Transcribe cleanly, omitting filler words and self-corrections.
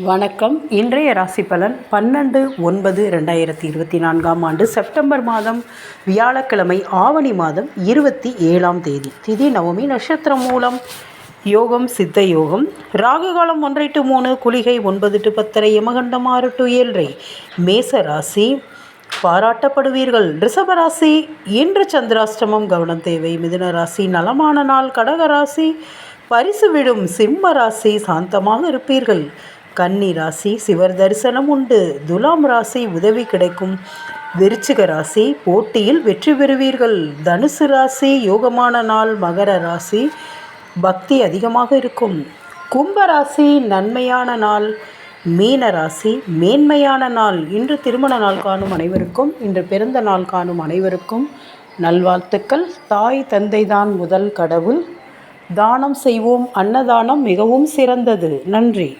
வணக்கம். இன்றைய ராசி பலன் 12/9/2024 செப்டம்பர் மாதம் வியாழக்கிழமை ஆவணி மாதம் 27ஆம் தேதி. திதி நவமி, நட்சத்திரம் மூலம், யோகம் சித்த யோகம், ராகு காலம் 1 to 3, குளிகை 9 to 10, யமகண்டம் 6 to 7. மேச ராசி பாராட்டப்படுவீர்கள். ரிஷபராசி இன்று சந்திராஷ்டமம், கவனம் தேவை. மிதுன ராசி நலமான நாள். கடக ராசி பரிசு விடும். சிம்ம ராசி சாந்தமாக இருப்பீர்கள். கன்னி ராசி சிவர் தரிசனம் உண்டு. துலாம் ராசி உதவி கிடைக்கும். விருச்சிக ராசி போட்டியில் வெற்றி பெறுவீர்கள். தனுசு ராசி யோகமான நாள். மகர ராசி பக்தி அதிகமாக இருக்கும். கும்ப ராசி நன்மையான நாள். மீன ராசி மேன்மையான நாள். இன்று திருமண நாள் காணும் அனைவருக்கும், இன்று பிறந்த நாள் காணும் அனைவருக்கும் நல்வாழ்த்துக்கள். தாய் தந்தை தான் முதல் கடவுள். தானம் செய்வோம். அன்னதானம் மிகவும் சிறந்தது. நன்றி.